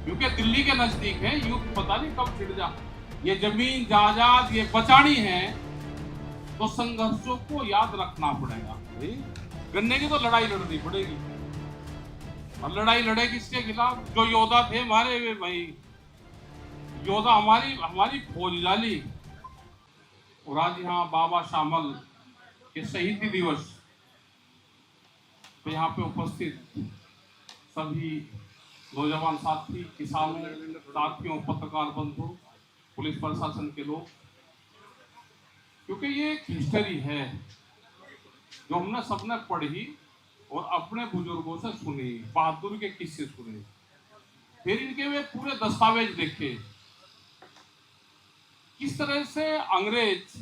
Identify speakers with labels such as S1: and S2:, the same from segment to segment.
S1: क्योंकि दिल्ली के नजदीक है, युद्ध पता नहीं कब छिड़ जा। ये जमीन जायदाद ये बचानी है तो संघर्षों को याद रखना पड़ेगा। भाई गन्ने की तो लड़ाई लड़नी पड़ेगी, और लड़ाई लड़े किसके खिलाफ? जो योद्धा थे हमारे, वे भाई योद्धा हमारी हमारी फौज डाली। और आज यहाँ बाबा शामल के शहीदी दिवस पे यहाँ पे उपस्थित सभी नौजवान साथी, किसानों साथियों, पत्रकार बंधु, पुलिस प्रशासन के लोग, क्योंकि ये एक हिस्ट्री है जो हमने सबने पढ़ी और अपने बुजुर्गों से सुनी, बहादुर के किस्से सुने, फिर इनके वे पूरे दस्तावेज देखे, किस तरह से अंग्रेज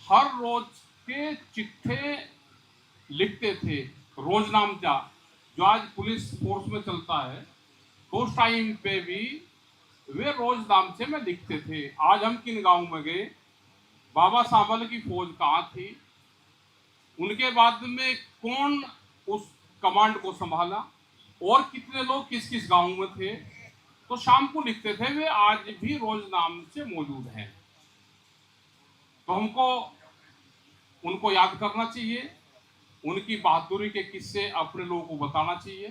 S1: हर रोज के चिट्ठे लिखते थे, रोजनामचा जो आज पुलिस फोर्स में चलता है, तो उस टाइम पे भी वे रोजनामचे में लिखते थे। आज हम किन गांव में गए, बाबा शामल की फौज कहाँ थी, उनके बाद में कौन उस कमांड को संभाला, और कितने लोग किस किस गांव में थे, तो शाम को लिखते थे। वे आज भी रोजनामचे मौजूद हैं। तो हमको उनको याद करना चाहिए, उनकी बहादुरी के किस्से अपने लोगों को बताना चाहिए,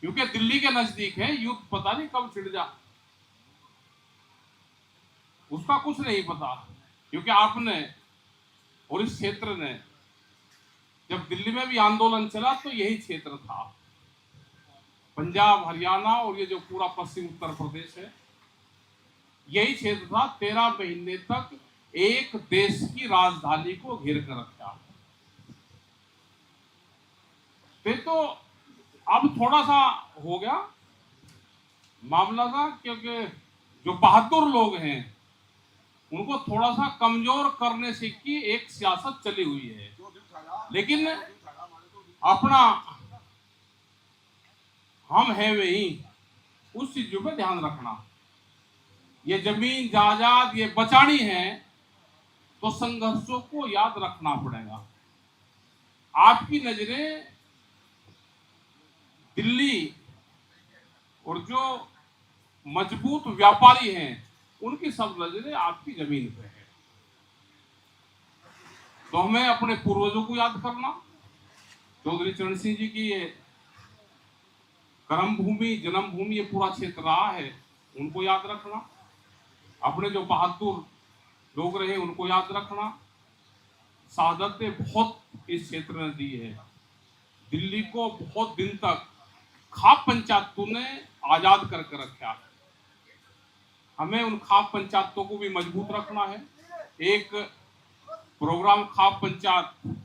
S1: क्योंकि दिल्ली के नजदीक है, युद्ध पता नहीं कब छिड़ जा, उसका कुछ नहीं पता। क्योंकि आपने और इस क्षेत्र ने, जब दिल्ली में भी आंदोलन चला तो यही क्षेत्र था, पंजाब, हरियाणा और ये जो पूरा पश्चिम उत्तर प्रदेश है, यही क्षेत्र था। 13 महीने तक एक देश की राजधानी को घेर कर रखा। फिर तो अब थोड़ा सा हो गया मामला था, क्योंकि जो बहादुर लोग हैं उनको थोड़ा सा कमजोर करने से की एक सियासत चली हुई है। लेकिन अपना हम है वही, उस चीजों पे ध्यान रखना। ये जमीन जायदाद ये बचानी है तो संघर्षों को याद रखना पड़ेगा। आपकी नजरें दिल्ली और जो मजबूत व्यापारी हैं उनकी सब नजरें आपकी जमीन पे है। तो हमें अपने पूर्वजों को याद करना, चौधरी चरण सिंह जी की ये कर्म भूमि, जन्मभूमि, ये पूरा क्षेत्र रहा है, उनको याद रखना। अपने जो बहादुर लोग रहे उनको याद रखना। शहादतें बहुत इस क्षेत्र ने दी है। दिल्ली को बहुत दिन तक खाप पंचायतों ने आजाद करके रखा। हमें उन खाप पंचायतों को भी मजबूत रखना है। एक प्रोग्राम खाप पंचायत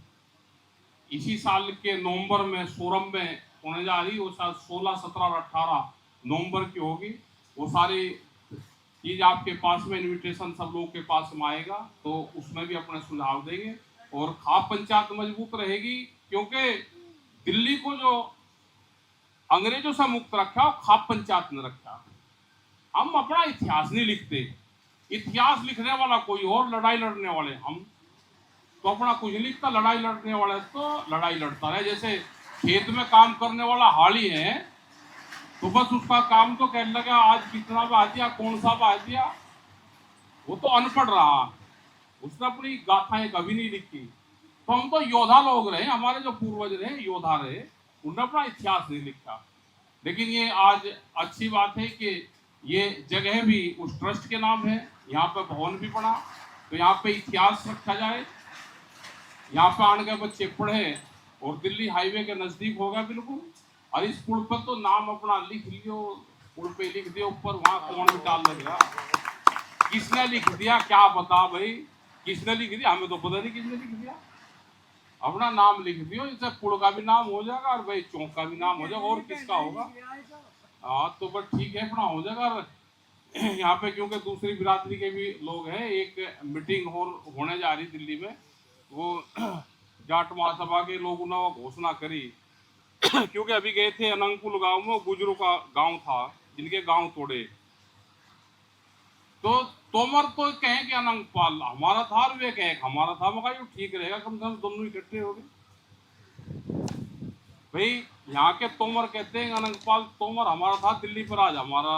S1: इसी साल के नवंबर में सोरम में होने जा रही, वो शायद 16, 17 और 18 नवंबर की होगी। वो सारी चीज आपके पास में, इनविटेशन सब लोगों के पास में आएगा, तो उसमें भी अपने सुझाव देंगे। और खाप पंचायत मजबूत रहेगी, क्योंकि दिल्ली को जो अंग्रेजों से मुक्त रखा खाप पंचायत ने रखा। हम अपना इतिहास नहीं लिखते, इतिहास लिखने वाला कोई और, लड़ाई लड़ने वाले हम, तो अपना कुछ नहीं लिखता। लड़ाई लड़ने वाला तो लड़ाई लड़ता रहे। जैसे खेत में काम करने वाला हाली है, तो बस उसका काम तो कहने लगा आज कितना बहा दिया, कौन सा बहा दिया, वो तो अनपढ़ रहा, उसने अपनी गाथाएं कभी नहीं लिखी। तो हम तो योद्धा लोग रहे, हमारे जो पूर्वज रहे योद्धा रहे, उन्होंने अपना इतिहास नहीं लिखा। लेकिन ये आज अच्छी बात है कि ये जगह भी उस ट्रस्ट के नाम है, यहाँ पे भवन भी बना, तो यहाँ पे इतिहास रखा जाए, यहाँ पे आने के बच्चे पढ़े, और दिल्ली हाईवे के नजदीक होगा बिल्कुल। और इस पुल पर तो नाम अपना लिख लियो, पुल पे लिख दियो ऊपर, वहां कौन भी डाल देगा, किसने लिख दिया क्या बता भाई, किसने लिख दिया, हमें तो पता नहीं किसने लिख दिया। अपना नाम लिख दियो, इससे पुल का भी नाम हो जाएगा और भाई चौक का भी नाम हो जाएगा, और किसका होगा। हाँ तो बस ठीक है, अपना हो जाएगा। यहाँ पे क्योंकि दूसरी बिरादरी के भी लोग हैं, एक मीटिंग होने जा रही दिल्ली में, वो जाट महासभा के लोगों ने वो घोषणा करी। क्योंकि अभी गए थे अनंगपुर गांव में, गुजरों का गांव था जिनके गांव तोड़े, तो तोमर तो कहें कि अनंगपाल हमारा था और वे कहे हमारा था। मगर ठीक रहेगा, कम से कम दोनों इकट्ठे हो गए। भाई यहाँ के तोमर कहते हैं अनंगपाल तोमर हमारा था, दिल्ली पर आज हमारा,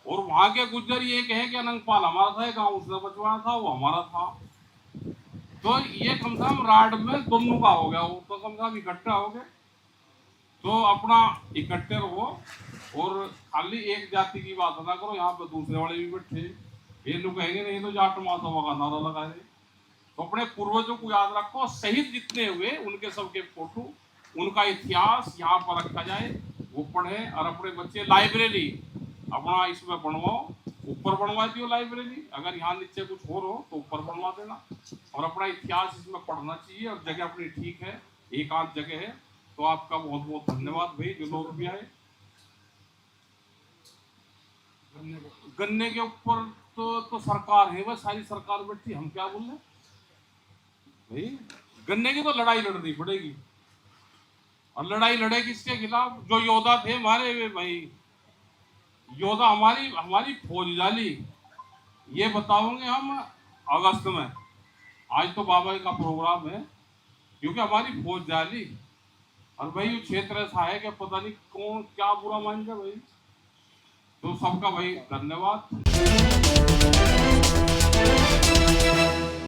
S1: और वहां के गुज्जर ये कहे कि अनंगपाल हमारा था, गांव उसने बचवाया था, वो हमारा था। तो ये कम से कम राड में दोनों का हो गया, वो तो कम से कम इकट्ठा हो गए। तो अपना इकट्ठे रहो और खाली एक जाति की बात ना करो। यहाँ पे दूसरे वाले भी बैठे, ये लोग कहेंगे नहीं तो जाट माता का नारा लगा रहे। तो अपने पूर्वजों को याद रखो, शहीद जितने हुए उनके सबके फोटो, उनका इतिहास यहाँ पर रखा जाए, वो पढ़े। और अपने बच्चे लाइब्रेरी अपना इसमें बनवाओ, ऊपर बनवा दियो लाइब्रेरी, अगर यहाँ नीचे कुछ हो रहो तो ऊपर बनवा देना। और अपना इतिहास इसमें पढ़ना चाहिए। और जगह अपनी ठीक है, एक आध जगह है। तो आपका बहुत बहुत धन्यवाद भाई जो लोग भी आए। गन्ने के ऊपर तो सरकार है, बस सारी सरकार बैठी, हम क्या बोल रहे भाई। गन्ने की तो लड़ाई लड़नी पड़ेगी, और लड़ाई लड़े किसके खिलाफ? जो योद्धा थे मारे हुए भाई, योद्धा हमारी फौज जाली, ये बताओगे हम अगस्त में। आज तो बाबा का प्रोग्राम है, क्योंकि हमारी फौज जाली। और भाई ये क्षेत्र ऐसा है कि पता नहीं कौन क्या बुरा मान जाए भाई। तो सबका भाई धन्यवाद।